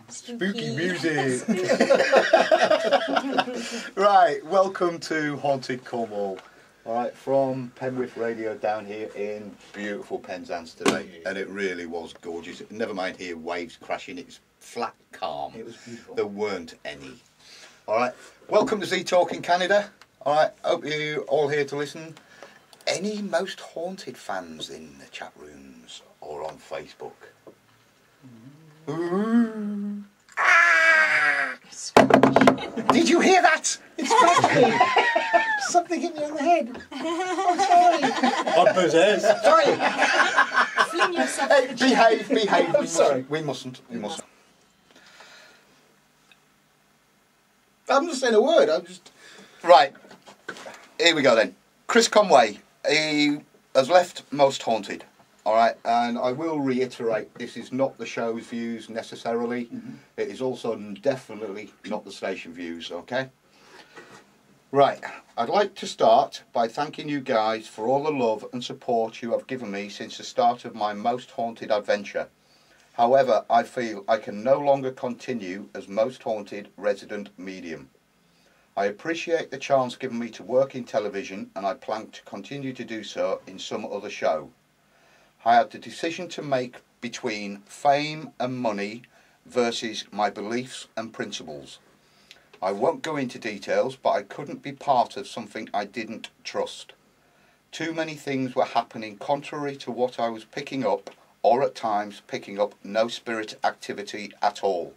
Spooky music. Right, welcome to Haunted Cornwall. Alright, from Penrith Radio down here in beautiful Penzance today. And it really was gorgeous. Never mind here, waves crashing, it's flat calm. It was beautiful. There weren't any. Alright, welcome to Z Talk in Canada. Alright, hope you all here to listen. Any Most Haunted fans in the chat rooms or on Facebook? Ooh. Ah! Did you hear that? It's scratched me. Something hit me on the head. I'm sorry. On Buzz. Sorry. Fling yourself Hey, behave. I'm sorry. We mustn't. I'm not saying a word. I'm just. Right. Here we go then. Chris Conway. He has left Most Haunted. Alright, and I will reiterate, this is not the show's views necessarily. It is also definitely not the station views, okay? Right, I'd like to start by thanking you guys for all the love and support you have given me since the start of my Most Haunted adventure. However, I feel I can no longer continue as Most Haunted resident medium. I appreciate the chance given me to work in television, and I plan to continue to do so in some other show. I had the decision to make between fame and money versus my beliefs and principles. I won't go into details, but I couldn't be part of something I didn't trust. Too many things were happening contrary to what I was picking up, or at times picking up no spirit activity at all.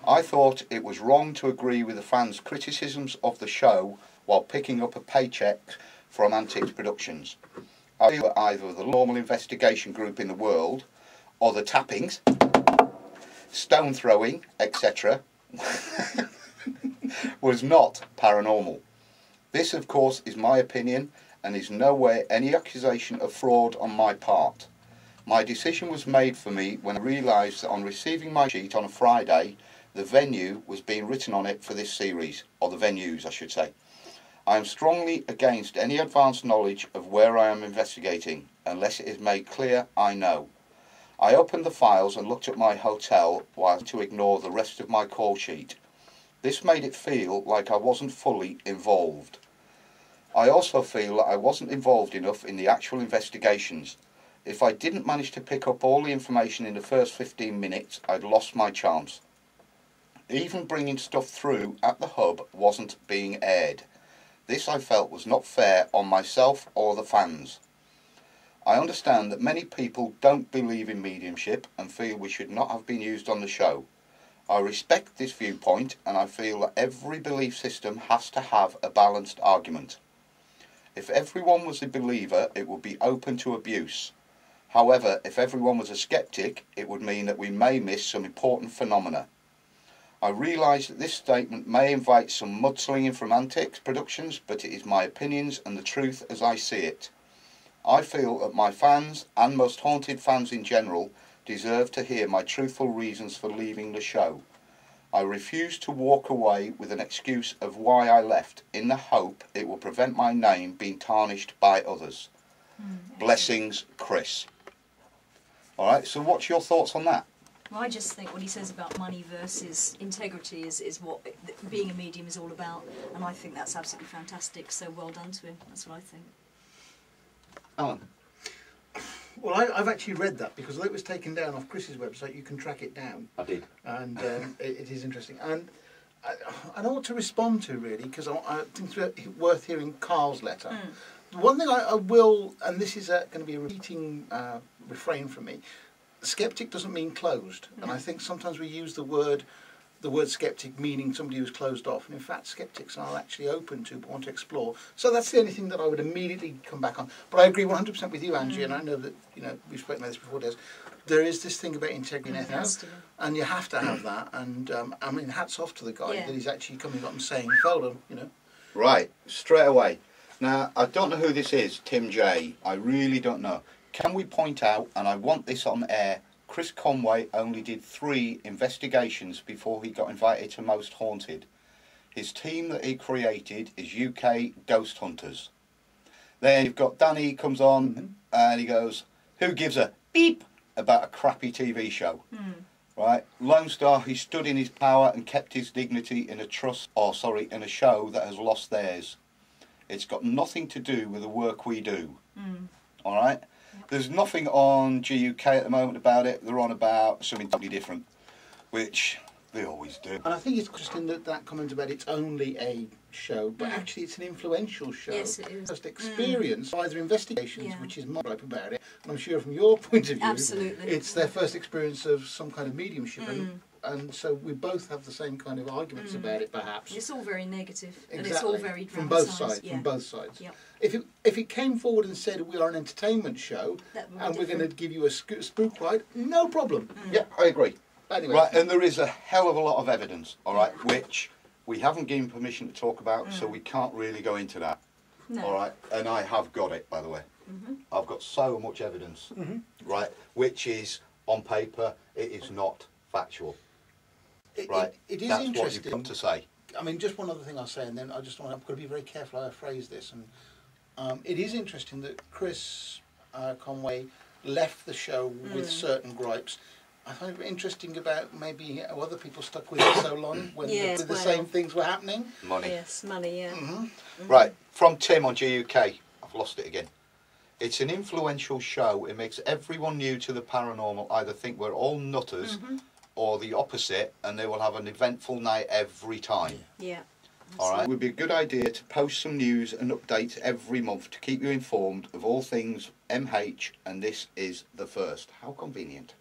I thought it was wrong to agree with the fans' criticisms of the show while picking up a paycheck from Antics Productions. I feel either the normal investigation group in the world, or the tappings, stone throwing, etc., was not paranormal. This, of course, is my opinion and is nowhere any accusation of fraud on my part. My decision was made for me when I realised that on receiving my sheet on a Friday, the venue was being written on it for this series, or the venues, I should say. I am strongly against any advanced knowledge of where I am investigating, unless it is made clear I know. I opened the files and looked at my hotel while to ignore the rest of my call sheet. This made it feel like I wasn't fully involved. I also feel that I wasn't involved enough in the actual investigations. If I didn't manage to pick up all the information in the first 15 minutes, I'd lost my chance. Even bringing stuff through at the hub wasn't being aired. This I felt was not fair on myself or the fans. I understand that many people don't believe in mediumship and feel we should not have been used on the show. I respect this viewpoint, and I feel that every belief system has to have a balanced argument. If everyone was a believer, it would be open to abuse. However, if everyone was a skeptic, it would mean that we may miss some important phenomena. I realise that this statement may invite some mudslinging from Antics Productions, but it is my opinions and the truth as I see it. I feel that my fans, and Most Haunted fans in general, deserve to hear my truthful reasons for leaving the show. I refuse to walk away with an excuse of why I left, in the hope it will prevent my name being tarnished by others. Blessings, Chris. Alright, so what's your thoughts on that? Well, I just think what he says about money versus integrity is what being a medium is all about, and I think that's absolutely fantastic, so well done to him. That's what I think. Alan? Well, I've actually read that, because although it was taken down off Chris's website, you can track it down. I did. And it is interesting. And I don't know what to respond to, really, because I think it's worth hearing Carl's letter. One thing I will, and this is going to be a repeating refrain from me, skeptic doesn't mean closed, and I think sometimes we use the word skeptic meaning somebody who's closed off, and in fact skeptics are actually open to, want to explore. So that's the only thing that I would immediately come back on. But I agree 100% with you, Angie, and I know that we've spoken about this before, Des. There is this thing about integrity and ethics, and you have to have that. And I mean, hats off to the guy that he's actually coming up and saying, "Well done," Right, straight away. Now, I don't know who this is, Tim J. I really don't know. Can we point out, and I want this on air, Chris Conway only did 3 investigations before he got invited to Most Haunted. His team that he created is UK Ghost Hunters. Then you've got Danny comes on and he goes, who gives a beep about a crappy TV show? Right, Lone Star, he stood in his power and kept his dignity in in a show that has lost theirs. It's got nothing to do with the work we do. All right? Yep. There's nothing on GUK at the moment about it. They're on about something totally different, which they always do. And I think it's interesting that comment about it's only a show, but actually it's an influential show. Yes, it is. Just experience either investigations, which is my gripe about it, and I'm sure from your point of view, absolutely, it's their first experience of some kind of mediumship, and so we both have the same kind of arguments about it, perhaps. It's all very negative, exactly. And it's all very dramatised. From both sides. Yep. If it came forward and said we are an entertainment show and we're going to give you a spook ride, no problem. Yeah, I agree. Anyway. Right, and there is a hell of a lot of evidence, all right, which we haven't given permission to talk about, so we can't really go into that. No. All right, and I have got it, by the way. I've got so much evidence, right, which is on paper, it is not factual. It is That's interesting. what you've got to say. I mean, just one other thing I'll say, and then I'm going to be very careful how I phrase this. And it is interesting that Chris Conway left the show with certain gripes. I find it interesting about maybe how other people stuck with it so long when the same things were happening. Money. Yes, money, yeah. Right, from Tim on GUK. I've lost it again. It's an influential show. It makes everyone new to the paranormal either think we're all nutters or the opposite, and they will have an eventful night every time. Yeah. All right. It would be a good idea to post some news and updates every month to keep you informed of all things MH, and this is the first. How convenient.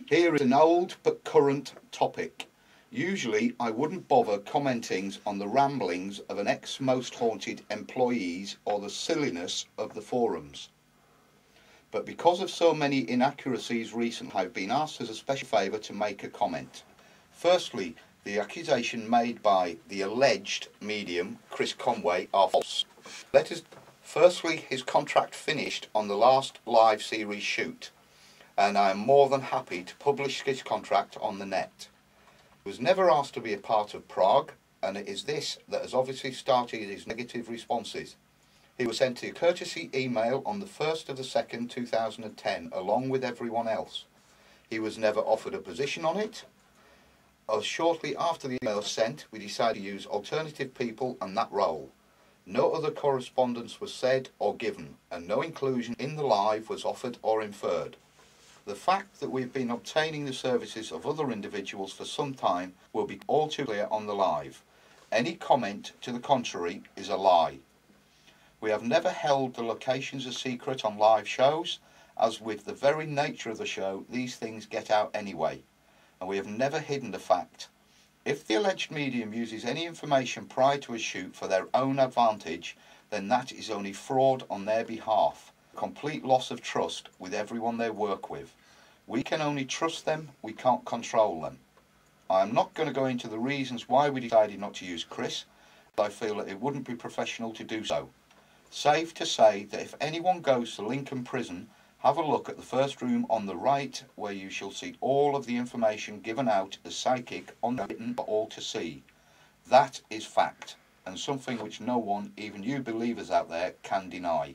Here is an old but current topic. Usually I wouldn't bother commenting on the ramblings of an ex-most haunted employees or the silliness of the forums. But because of so many inaccuracies recently, I've been asked as a special favour to make a comment. Firstly, the accusation made by the alleged medium, Chris Conway, are false. Firstly, his contract finished on the last live series shoot, and I am more than happy to publish his contract on the net. He was never asked to be a part of Prague, and it is this that has obviously started his negative responses. He was sent a courtesy email on the 1st of the 2nd, 2010, along with everyone else. He was never offered a position on it. Shortly after the email was sent, we decided to use alternative people and that role. No other correspondence was said or given, and no inclusion in the live was offered or inferred. The fact that we've been obtaining the services of other individuals for some time will be all too clear on the live. Any comment to the contrary is a lie. We have never held the locations a secret on live shows, as with the very nature of the show, these things get out anyway. And we have never hidden the fact. If the alleged medium uses any information prior to a shoot for their own advantage, then that is only fraud on their behalf. Complete loss of trust with everyone they work with. We can only trust them, we can't control them. I am not going to go into the reasons why we decided not to use Chris, but I feel that it wouldn't be professional to do so. Safe to say that if anyone goes to Lincoln Prison, have a look at the first room on the right, where you shall see all of the information given out as psychic on written for all to see. That is fact, and something which no one, even you believers out there, can deny.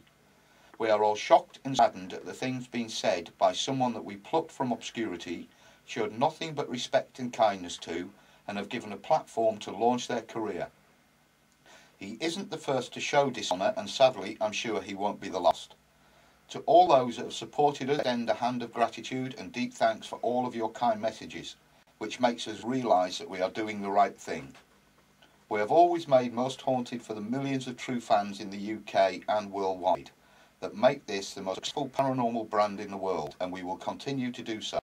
We are all shocked and saddened at the things being said by someone that we plucked from obscurity, showed nothing but respect and kindness to, and have given a platform to launch their career. He isn't the first to show dishonour, and sadly I'm sure he won't be the last. To all those that have supported us, extend a hand of gratitude and deep thanks for all of your kind messages, which makes us realise that we are doing the right thing. We have always made Most Haunted for the millions of true fans in the UK and worldwide that make this the most successful paranormal brand in the world, and we will continue to do so.